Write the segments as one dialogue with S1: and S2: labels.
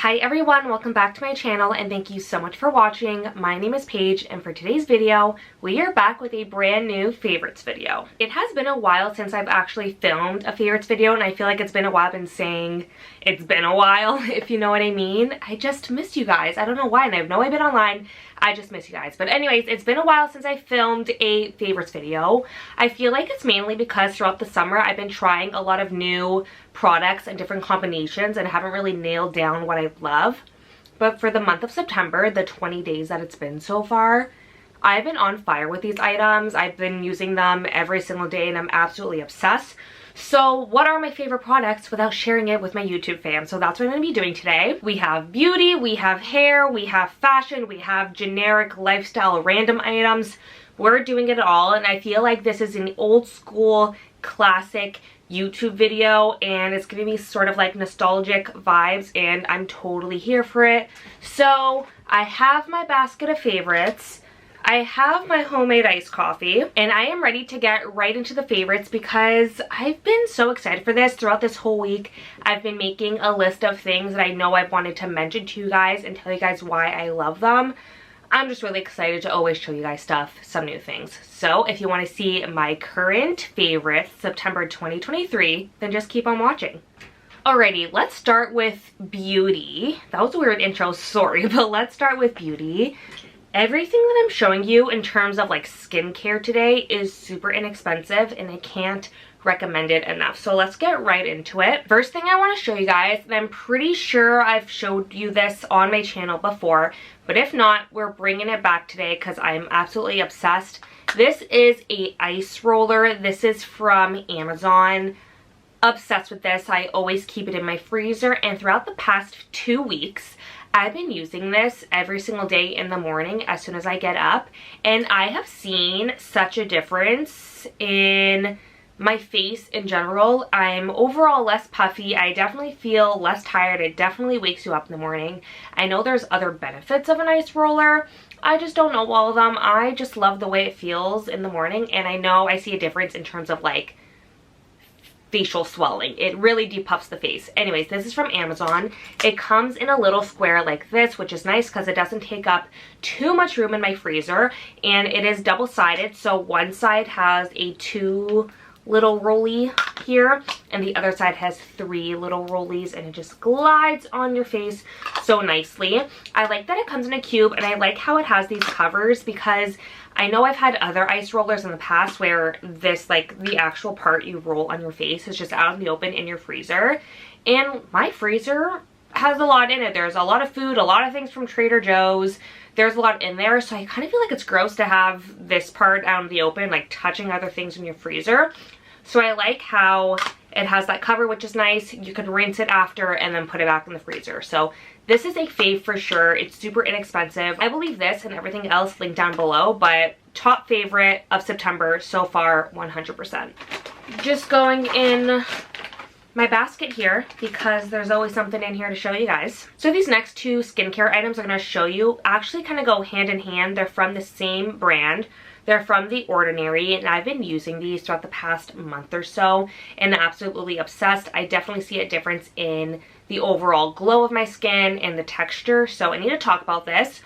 S1: Hi everyone, welcome back to my channel and thank you so much for watching. My name is Paige and for today's video, we are back with a brand new favorites video. It has been a while since I've actually filmed a favorites video and I feel like it's been a while. I've been saying it's been a while, if you know what I mean. I just missed you guys. I don't know why and I have no way I've been online. I just miss you guys. But anyways, it's been a while since I filmed a favorites video. I feel like it's mainly because throughout the summer I've been trying a lot of new products and different combinations and haven't really nailed down what I love. But for the month of September, the 20 days that it's been so far, I've been on fire with these items. I've been using them every single day and I'm absolutely obsessed. So what are my favorite products without sharing it with my YouTube fam? So that's what I'm going to be doing today. We have beauty, we have hair, we have fashion, we have generic lifestyle random items. We're doing it all and I feel like this is an old school classic YouTube video and it's giving me sort of like nostalgic vibes and I'm totally here for it. So I have my basket of favorites. I have my homemade iced coffee and I am ready to get right into the favorites because I've been so excited for this. Throughout this whole week, I've been making a list of things that I know I've wanted to mention to you guys and tell you guys why I love them. I'm just really excited to always show you guys stuff, some new things. So if you want to see my current favorites, September 2023, then just keep on watching. Alrighty, let's start with beauty. That was a weird intro, sorry, but let's start with beauty. Everything that I'm showing you in terms of like skincare today is super inexpensive and I can't recommend it enough. So let's get right into it. First thing I want to show you guys, and I'm pretty sure I've showed you this on my channel before, but if not, we're bringing it back today because I'm absolutely obsessed. This is a ice roller. This is from Amazon. Obsessed with this. I always keep it in my freezer and throughout the past 2 weeks, I've been using this every single day in the morning as soon as I get up and I have seen such a difference in my face in general. I'm overall less puffy. I definitely feel less tired. It definitely wakes you up in the morning. I know there's other benefits of an ice roller. I just don't know all of them. I just love the way it feels in the morning and I know I see a difference in terms of like facial swelling. It really depuffs the face. Anyways, this is from Amazon. It comes in a little square like this, which is nice because it doesn't take up too much room in my freezer and it is double-sided. So one side has a 2 little rollie here and the other side has 3 little rollies and it just glides on your face so nicely. I like that it comes in a cube and I like how it has these covers because I know I've had other ice rollers in the past where this, like the actual part you roll on your face is just out in the open in your freezer. And my freezer has a lot in it. There's a lot of food, a lot of things from Trader Joe's. There's a lot in there. So I kind of feel like it's gross to have this part out in the open, like touching other things in your freezer. So I like how it has that cover, which is nice. You could rinse it after and then put it back in the freezer. So this is a fave for sure. It's super inexpensive. I believe this and everything else linked down below, but top favorite of September so far, 100%. Just going in my basket here because there's always something in here to show you guys. So these next 2 skincare items I'm going to show you actually kind of go hand in hand. They're from the same brand. They're from The Ordinary and I've been using these throughout the past month or so and absolutely obsessed. I definitely see a difference in the overall glow of my skin and the texture. So I need to talk about this.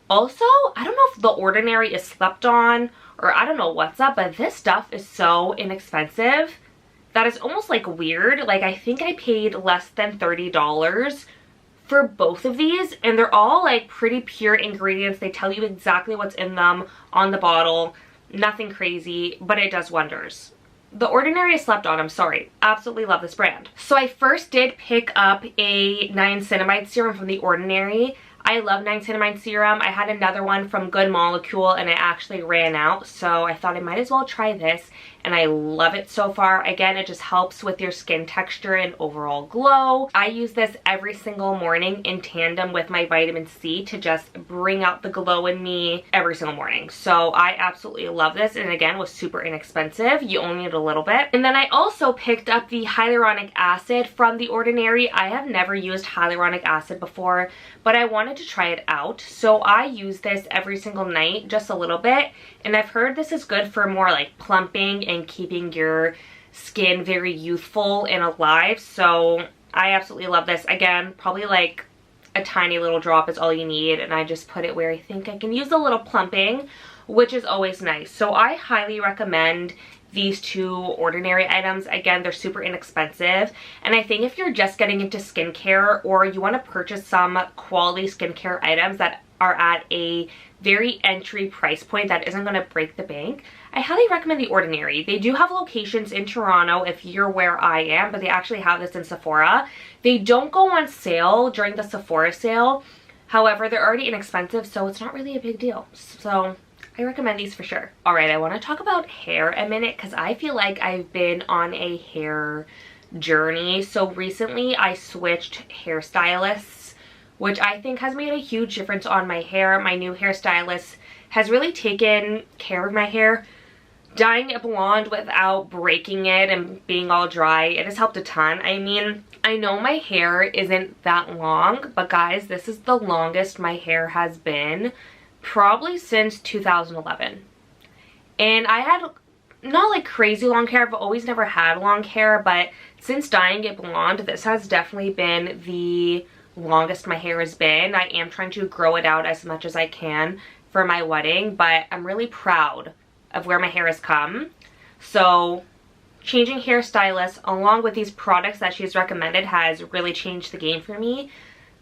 S1: Also, I don't know if The Ordinary is slept on or I don't know what's up, but this stuff is so inexpensive that is almost like weird. Like I think I paid less than $30 for both of these and they're all like pretty pure ingredients. They tell you exactly what's in them on the bottle. Nothing crazy, but it does wonders. The Ordinary is slept on, I'm sorry. Absolutely love this brand. So I first did pick up a niacinamide serum from The Ordinary. I love niacinamide serum. I had another one from Good Molecule and it actually ran out. So I thought I might as well try this and I love it so far. Again, it just helps with your skin texture and overall glow. I use this every single morning in tandem with my vitamin C to just bring out the glow in me every single morning. So I absolutely love this and again was super inexpensive. You only need a little bit. And then I also picked up the hyaluronic acid from The Ordinary. I have never used hyaluronic acid before, but I wanted to try it out. So I use this every single night, just a little bit. And I've heard this is good for more like plumping and keeping your skin very youthful and alive. So I absolutely love this. Again, probably like a tiny little drop is all you need, and I just put it where I think I can use a little plumping, which is always nice. So I highly recommend these two ordinary items. Again, they're super inexpensive, and I think if you're just getting into skincare or you want to purchase some quality skincare items that are at a very entry price point that isn't going to break the bank, I highly recommend The Ordinary. They do have locations in Toronto if you're where I am, but they actually have this in Sephora. They don't go on sale during the Sephora sale. However, they're already inexpensive, so it's not really a big deal. So I recommend these for sure. All right, I want to talk about hair a minute because I feel like I've been on a hair journey. So recently I switched hairstylists, which I think has made a huge difference on my hair. My new hairstylist has really taken care of my hair, dyeing it blonde without breaking it and being all dry. It has helped a ton. I mean, I know my hair isn't that long, but guys, this is the longest my hair has been probably since 2011. And I had not like crazy long hair. I've always never had long hair, but since dyeing it blonde, this has definitely been the longest my hair has been. I am trying to grow it out as much as I can for my wedding, but I'm really proud of where my hair has come. So changing hairstylists along with these products that she's recommended has really changed the game for me.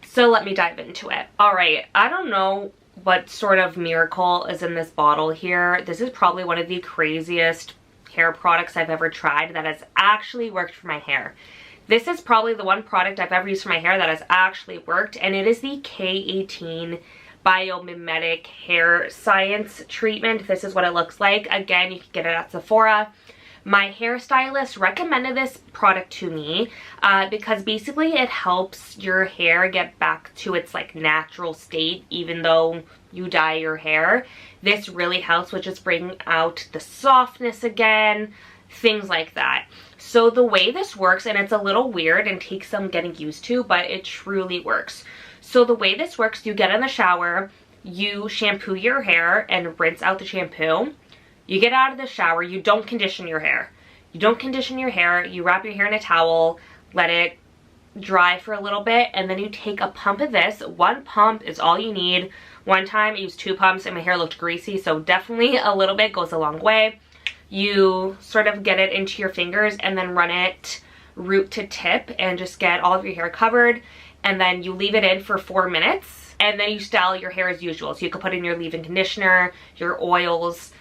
S1: So let me dive into it. All right, I don't know what sort of miracle is in this bottle here. This is probably one of the craziest hair products I've ever tried that has actually worked for my hair. This is probably the one product I've ever used for my hair that has actually worked, and it is the K18 Biomimetic Hair Science Treatment. This is what it looks like. Again, you can get it at Sephora. My hairstylist recommended this product to me because basically it helps your hair get back to its like natural state even though you dye your hair. This really helps with just bringing out the softness again, things like that. So the way this works, and it's a little weird and takes some getting used to, but it truly works. So the way this works, you get in the shower, you shampoo your hair and rinse out the shampoo. You get out of the shower, you don't condition your hair. You don't condition your hair, you wrap your hair in a towel, let it dry for a little bit, and then you take a pump of this. One pump is all you need. One time I used 2 pumps and my hair looked greasy, so definitely a little bit goes a long way. You sort of get it into your fingers and then run it root to tip and just get all of your hair covered, and then you leave it in for 4 minutes, and then you style your hair as usual. So you can put in your leave-in conditioner, your oils,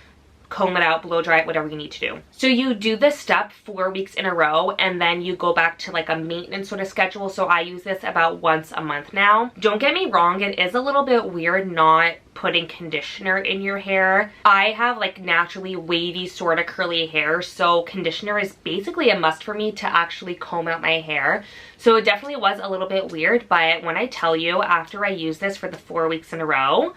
S1: comb it out, blow dry it, whatever you need to do. So you do this step 4 weeks in a row, and then you go back to like a maintenance sort of schedule. So I use this about once a month now. Don't get me wrong, it is a little bit weird not putting conditioner in your hair. I have like naturally wavy sort of curly hair, so conditioner is basically a must for me to actually comb out my hair. So it definitely was a little bit weird, but when I tell you, after I use this for the 4 weeks in a row,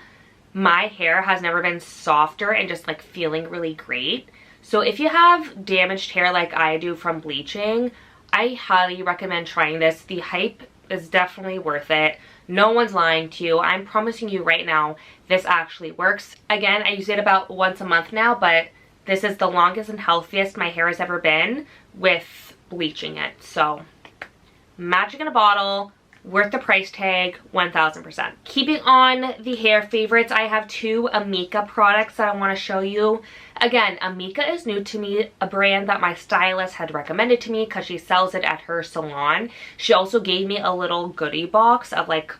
S1: my hair has never been softer and just like feeling really great. So if you have damaged hair like I do from bleaching, I highly recommend trying this. The hype is definitely worth it. No one's lying to you. I'm promising you right now, this actually works. Again, I use it about once a month now, but this is the longest and healthiest my hair has ever been with bleaching it. So magic in a bottle. Worth the price tag, 1000%. Keeping on the hair favorites, I have 2 Amika products that I want to show you. Again, Amika is new to me, a brand that my stylist had recommended to me because she sells it at her salon. She also gave me a little goodie box of like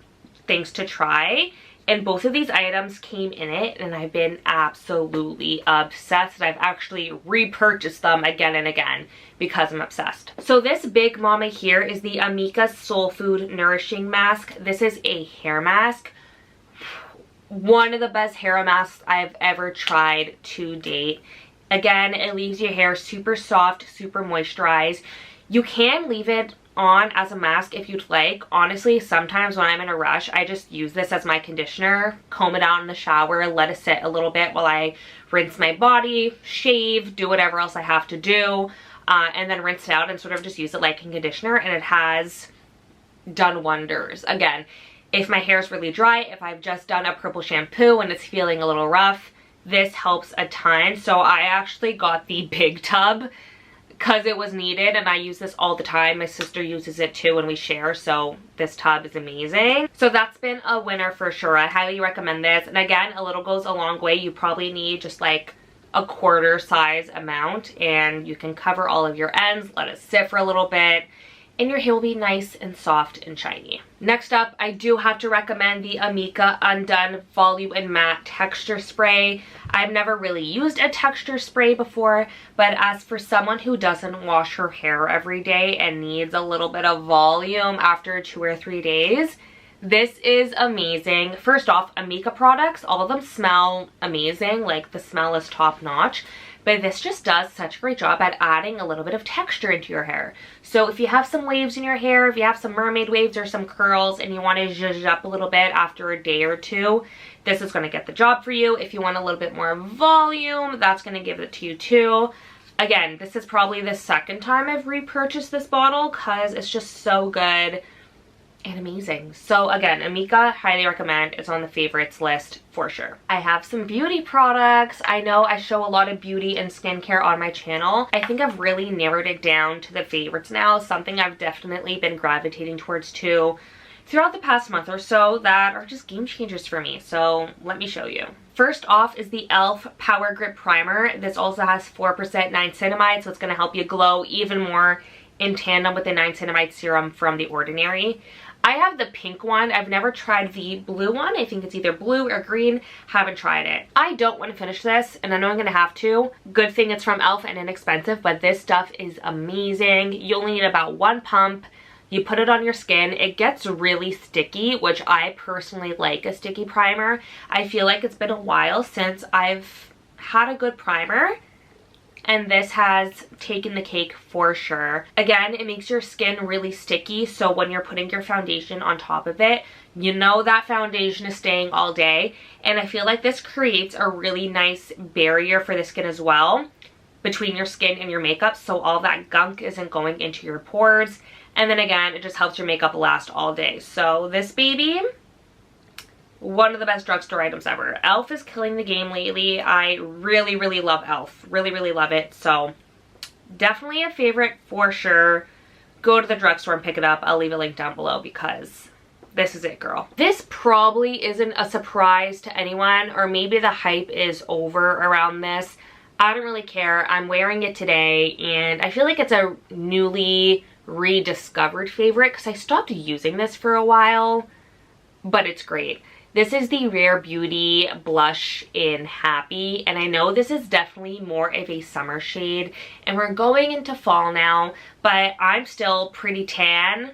S1: things to try, and both of these items came in it, and I've been absolutely obsessed. I've actually repurchased them again and again because I'm obsessed. So this big mama here is the Amika Soul Food Nourishing Mask. This is a hair mask. One of the best hair masks I've ever tried to date. Again, it leaves your hair super soft, super moisturized. You can leave it on as a mask if you'd like. Honestly, sometimes when I'm in a rush, I just use this as my conditioner, comb it out in the shower, let it sit a little bit while I rinse my body, shave, do whatever else I have to do, and then rinse it out and sort of just use it like a conditioner, and it has done wonders. Again, if my hair is really dry, if I've just done a purple shampoo and it's feeling a little rough, this helps a ton. So I actually got the big tub because it was needed, and I use this all the time. My sister uses it too and we share, so this tub is amazing. So that's been a winner for sure. I highly recommend this. And again, a little goes a long way. You probably need just like a quarter size amount, and you can cover all of your ends, let it sit for a little bit, and your hair will be nice and soft and shiny. Next up, I do have to recommend the Amika Undone Volume and Matte Texture Spray. I've never really used a texture spray before, but as for someone who doesn't wash her hair every day and needs a little bit of volume after 2 or 3 days, this is amazing. First off, Amika products, all of them smell amazing, like the smell is top notch, but this just does such a great job at adding a little bit of texture into your hair. So if you have some waves in your hair, if you have some mermaid waves or some curls and you want to zhuzh it up a little bit after a day or two, this is going to get the job for you. If you want a little bit more volume, that's going to give it to you too. Again, this is probably the second time I've repurchased this bottle because it's just so good and amazing. So again, Amika, highly recommend. It's on the favorites list for sure. I have some beauty products. I know I show a lot of beauty and skincare on my channel. I think I've really narrowed it down to the favorites now, something I've definitely been gravitating towards too throughout the past month or so that are just game changers for me. So let me show you. First off is the e.l.f. Power Grip Primer. This also has 4% niacinamide, so it's going to help you glow even more in tandem with the niacinamide serum from The Ordinary. I have the pink one. I've never tried the blue one. I think it's either blue or green. Haven't tried it. I don't want to finish this, and I know I'm going to have to. Good thing it's from e.l.f. and inexpensive, but this stuff is amazing. You only need about 1 pump. You put it on your skin. It gets really sticky, which I personally like a sticky primer. I feel like it's been a while since I've had a good primer, and this has taken the cake for sure. Again, it makes your skin really sticky, so when you're putting your foundation on top of it, you know that foundation is staying all day. And I feel like this creates a really nice barrier for the skin as well, between your skin and your makeup, so all that gunk isn't going into your pores. And then again, it just helps your makeup last all day. So this baby, one of the best drugstore items ever. e.l.f. is killing the game lately. I really, really love e.l.f. Really, really love it. So definitely a favorite for sure. Go to the drugstore and pick it up. I'll leave a link down below because this is it, girl. This probably isn't a surprise to anyone, or maybe the hype is over around this. I don't really care. I'm wearing it today, and I feel like it's a newly rediscovered favorite because I stopped using this for a while, but it's great. This is the Rare Beauty blush in Happy, and I know this is definitely more of a summer shade, and we're going into fall now, but I'm still pretty tan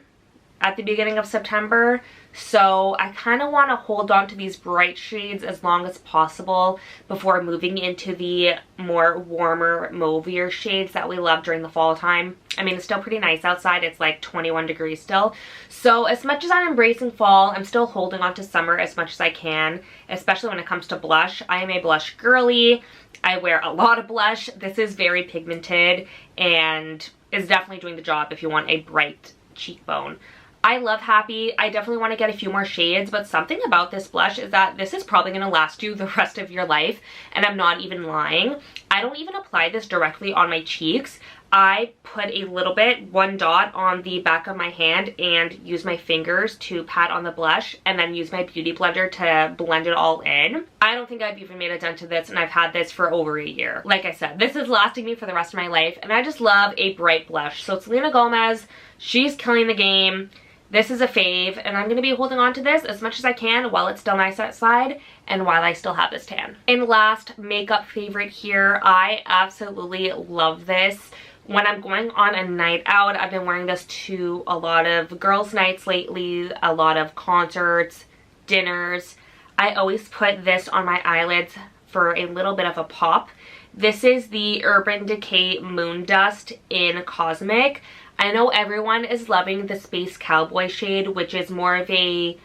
S1: at the beginning of September, so I kind of want to hold on to these bright shades as long as possible before moving into the more warmer, mauvier shades that we love during the fall time. I mean, it's still pretty nice outside. It's like 21 degrees still. So as much as I'm embracing fall, I'm still holding on to summer as much as I can, especially when it comes to blush. I am a blush girly. I wear a lot of blush. This is very pigmented and is definitely doing the job if you want a bright cheekbone. I love Happy. I definitely want to get a few more shades, but something about this blush is that this is probably going to last you the rest of your life, and I'm not even lying. I don't even apply this directly on my cheeks. I put a little bit, 1 dot on the back of my hand, and use my fingers to pat on the blush, and then use my beauty blender to blend it all in. I don't think I've even made a dent to this, and I've had this for over a year. Like I said, this is lasting me for the rest of my life, and I just love a bright blush. So it's Selena Gomez. She's killing the game. This is a fave, and I'm going to be holding on to this as much as I can while it's still nice outside and while I still have this tan. And last makeup favorite here, I absolutely love this. When I'm going on a night out, I've been wearing this to a lot of girls' nights lately, a lot of concerts, dinners. I always put this on my eyelids for a little bit of a pop. This is the Urban Decay Moon Dust in Cosmic. I know everyone is loving the Space Cowboy shade, which is more of a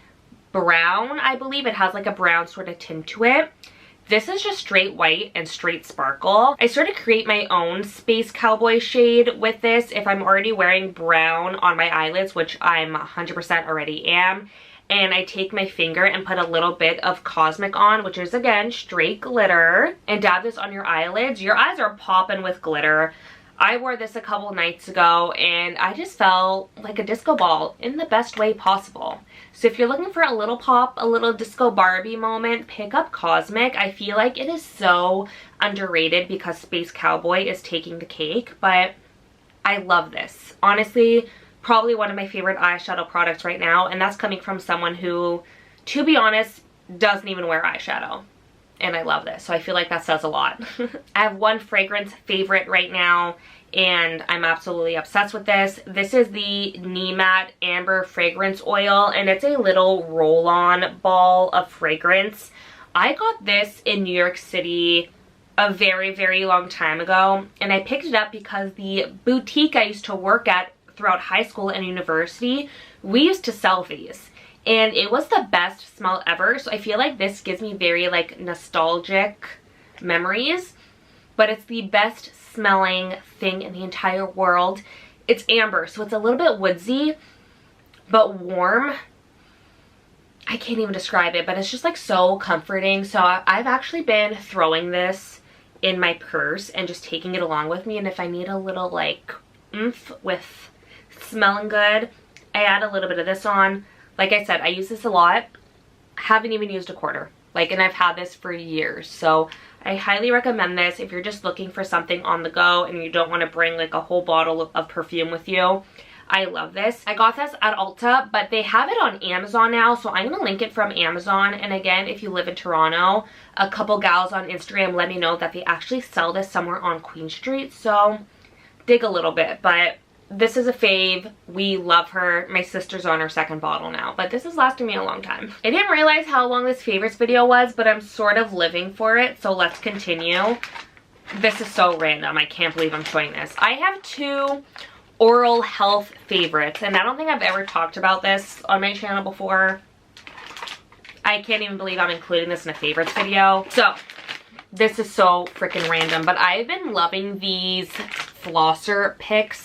S1: brown, I believe. It has like a brown sort of tint to it. This is just straight white and straight sparkle. I sort of create my own Space Cowboy shade with this if I'm already wearing brown on my eyelids, which I'm 100% already am. And I take my finger and put a little bit of Cosmic on, which is again straight glitter, and dab this on your eyelids. Your eyes are popping with glitter. I wore this a couple nights ago and I just felt like a disco ball in the best way possible. So if you're looking for a little pop, a little disco Barbie moment, pick up Cosmic. I feel like it is so underrated because Space Cowboy is taking the cake, but I love this. Honestly, probably one of my favorite eyeshadow products right now, and that's coming from someone who, to be honest, doesn't even wear eyeshadow. And I love this, so I feel like that says a lot. I have one fragrance favorite right now, and I'm absolutely obsessed with this. This is the Nemat Amber Fragrance Oil, and it's a little roll-on ball of fragrance. I got this in New York City a very, very long time ago, and I picked it up because the boutique I used to work at throughout high school and university, we used to sell these. And it was the best smell ever, so I feel like this gives me very like nostalgic memories, but it's the best smelling thing in the entire world. It's amber, so it's a little bit woodsy but warm. I can't even describe it, but it's just like so comforting. So I've actually been throwing this in my purse and just taking it along with me, and if I need a little like oomph with smelling good, I add a little bit of this on. Like I said, I use this a lot. Haven't even used a quarter. Like, and I've had this for years. So I highly recommend this if you're just looking for something on the go and you don't want to bring like a whole bottle of perfume with you. I love this. I got this at Ulta, but they have it on Amazon now, so I'm going to link it from Amazon. And again, if you live in Toronto, a couple gals on Instagram let me know that they actually sell this somewhere on Queen Street. So dig a little bit, but this is a fave. We love her. My sister's on her second bottle now, but this has lasted me a long time. I didn't realize how long this favorites video was, but I'm sort of living for it, so let's continue. This is so random. I can't believe I'm showing this. I have two oral health favorites, and I don't think I've ever talked about this on my channel before. I can't even believe I'm including this in a favorites video. So this is so freaking random, but I've been loving these flosser picks.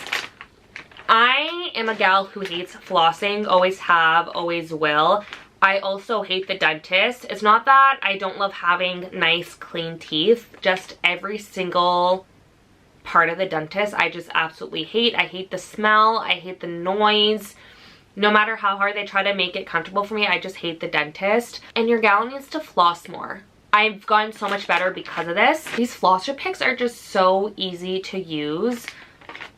S1: I am a gal who hates flossing, always have, always will. I also hate the dentist. It's not that I don't love having nice, clean teeth, just every single part of the dentist I just absolutely hate. I hate the smell, I hate the noise. No matter how hard they try to make it comfortable for me, I just hate the dentist. And your gal needs to floss more. I've gotten so much better because of this. These flosser picks are just so easy to use.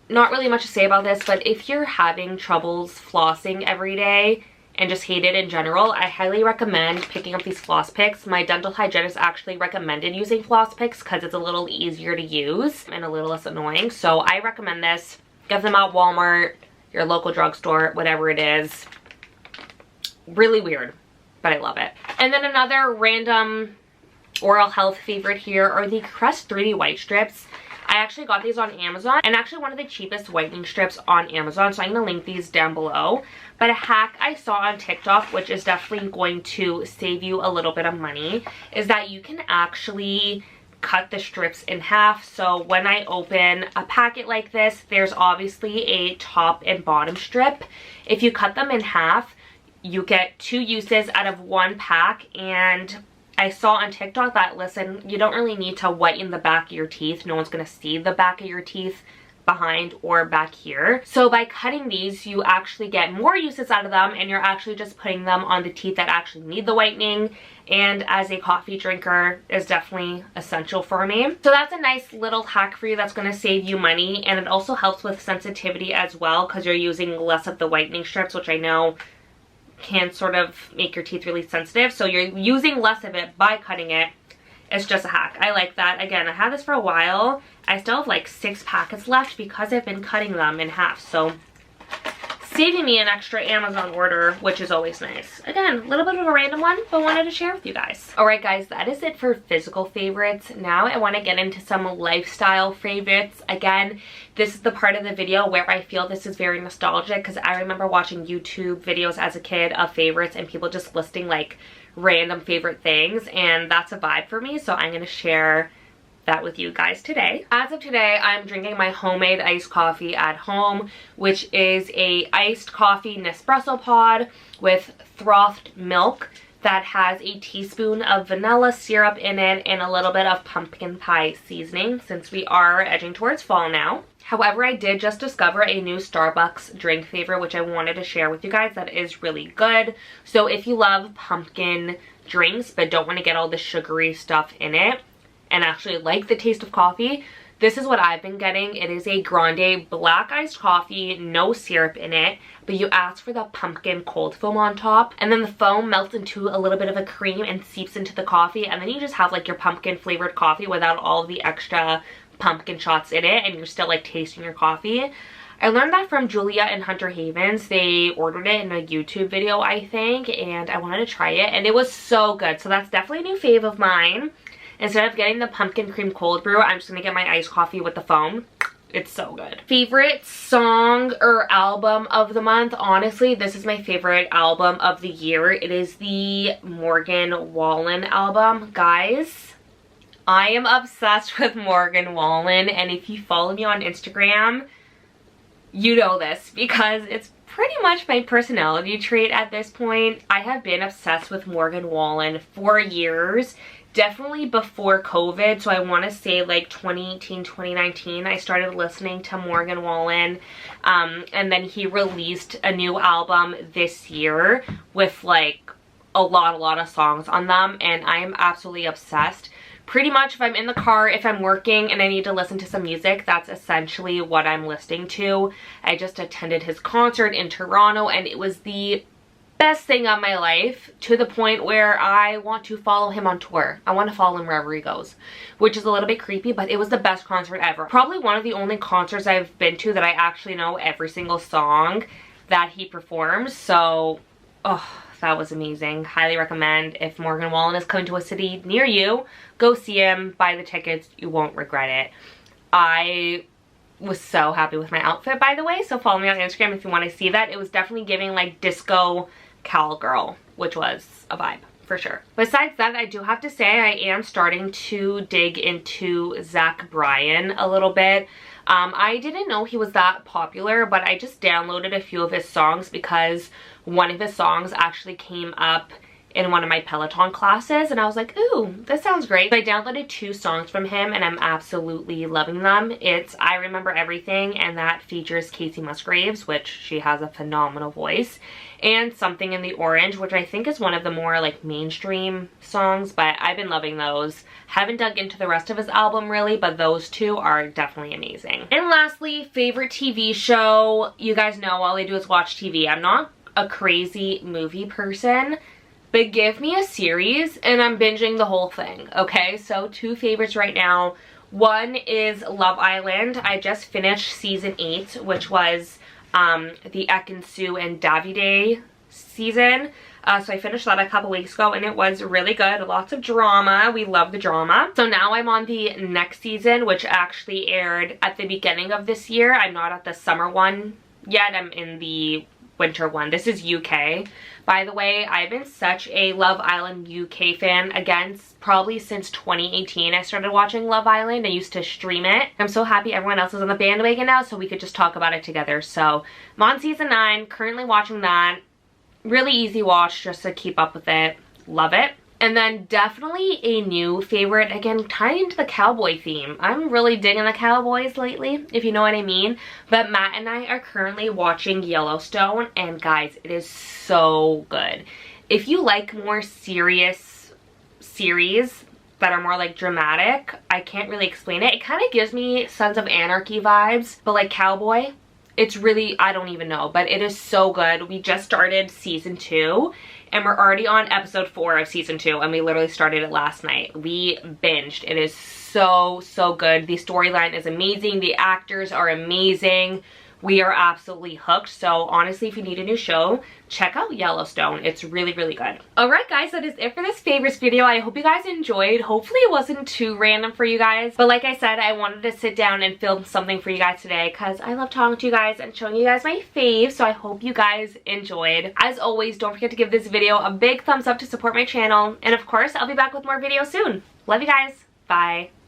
S1: Not really much to say about this, but if you're having troubles flossing every day and just hate it in general, I highly recommend picking up these floss picks. My dental hygienist actually recommended using floss picks because it's a little easier to use and a little less annoying. So I recommend this. Get them at Walmart, your local drugstore, whatever it is. Really weird, but I love it. And then another random oral health favorite here are the Crest 3D White Strips. I actually got these on Amazon, and actually one of the cheapest whitening strips on Amazon, so I'm going to link these down below. But a hack I saw on TikTok, which is definitely going to save you a little bit of money, is that you can actually cut the strips in half. So when I open a packet like this, there's obviously a top and bottom strip. If you cut them in half, you get 2 uses out of 1 pack, and I saw on TikTok that, listen, you don't really need to whiten the back of your teeth. No one's going to see the back of your teeth behind or back here. So by cutting these, you actually get more uses out of them, and you're actually just putting them on the teeth that actually need the whitening. And as a coffee drinker, is definitely essential for me. So that's a nice little hack for you that's going to save you money. And it also helps with sensitivity as well, because you're using less of the whitening strips, which I know can sort of make your teeth really sensitive. So you're using less of it by cutting it. It's just a hack. I like that. Again, I had this for a while. I still have like 6 packets left because I've been cutting them in half. So saving me an extra Amazon order, which is always nice. Again, a little bit of a random one, but wanted to share with you guys. Alright guys, that is it for physical favorites. Now I want to get into some lifestyle favorites. Again, this is the part of the video where I feel this is very nostalgic, because I remember watching YouTube videos as a kid of favorites and people just listing like random favorite things, and that's a vibe for me, so I'm going to share that with you guys today. As of today, I'm drinking my homemade iced coffee at home, which is a iced coffee Nespresso pod with frothed milk that has a teaspoon of vanilla syrup in it and a little bit of pumpkin pie seasoning, since we are edging towards fall now. However, I did just discover a new Starbucks drink favorite, which I wanted to share with you guys that is really good. So if you love pumpkin drinks but don't want to get all the sugary stuff in it and actually like the taste of coffee, this is what I've been getting. It is a grande black iced coffee, no syrup in it, but you ask for the pumpkin cold foam on top, and then the foam melts into a little bit of a cream and seeps into the coffee, and then you just have like your pumpkin flavored coffee without all the extra pumpkin shots in it, and you're still like tasting your coffee. I learned that from Julia and Hunter Havens. They ordered it in a YouTube video, I think, and I wanted to try it, and it was so good. So that's definitely a new fave of mine. Instead of getting the pumpkin cream cold brew, I'm just gonna get my iced coffee with the foam. It's so good. Favorite song or album of the month? Honestly, this is my favorite album of the year. It is the Morgan Wallen album. Guys, I am obsessed with Morgan Wallen, and if you follow me on Instagram, you know this because it's pretty much my personality trait at this point. I have been obsessed with Morgan Wallen for years. Definitely before COVID, so I want to say like 2018, 2019, I started listening to Morgan Wallen, and then he released a new album this year with like a lot of songs on them, and I am absolutely obsessed. Pretty much if I'm in the car, if I'm working and I need to listen to some music, that's essentially what I'm listening to. I just attended his concert in Toronto, and it was the best thing of my life, to the point where I want to follow him on tour. I want to follow him wherever he goes, which is a little bit creepy, but it was the best concert ever. Probably one of the only concerts I've been to that I actually know every single song that he performs. So, oh, that was amazing. Highly recommend. If Morgan Wallen is coming to a city near you, go see him, buy the tickets, you won't regret it. I was so happy with my outfit, by the way, so follow me on Instagram if you want to see that. It was definitely giving like disco cowgirl, which was a vibe for sure. Besides that, I do have to say I am starting to dig into Zach Bryan a little bit. I didn't know he was that popular, but I just downloaded a few of his songs because one of his songs actually came up in one of my Peloton classes, and I was like, ooh, this sounds great. So I downloaded 2 songs from him, and I'm absolutely loving them. It's I Remember Everything, and that features Casey Musgraves, which she has a phenomenal voice, and Something in the Orange, which I think is one of the more like mainstream songs, but I've been loving those. Haven't dug into the rest of his album really, but those 2 are definitely amazing. And lastly, favorite TV show. You guys know all I do is watch TV. I'm not a crazy movie person, but give me a series and I'm binging the whole thing, okay? So 2 favorites right now. One is Love Island. I just finished season 8, which was the Ekin-Su and Davide season. So I finished that a couple weeks ago, and it was really good. Lots of drama. We love the drama. So now I'm on the next season, which actually aired at the beginning of this year. I'm not at the summer one yet. I'm in the winter one. This is UK. By the way, I've been such a Love Island UK fan, again, probably since 2018 I started watching Love Island. I used to stream it. I'm so happy everyone else is on the bandwagon now, so we could just talk about it together. So I'm on season 9, currently watching that. Really easy watch just to keep up with it. Love it. And then definitely a new favorite, again, tying into the cowboy theme. I'm really digging the cowboys lately, if you know what I mean. But Matt and I are currently watching Yellowstone, and guys, it is so good. If you like more serious series that are more like dramatic, I can't really explain it. It kind of gives me Sons of Anarchy vibes, but like cowboy. It's really, I don't even know, but it is so good. We just started season 2. And we're already on episode 4 of season 2, and we literally started it last night. We binged. It is so good. The storyline is amazing. The actors are amazing. We are absolutely hooked. So honestly, if you need a new show, check out Yellowstone. It's really good. Alright guys, that is it for this favorites video. I hope you guys enjoyed. Hopefully it wasn't too random for you guys. But like I said, I wanted to sit down and film something for you guys today because I love talking to you guys and showing you guys my faves. So I hope you guys enjoyed. As always, don't forget to give this video a big thumbs up to support my channel. And of course, I'll be back with more videos soon. Love you guys. Bye.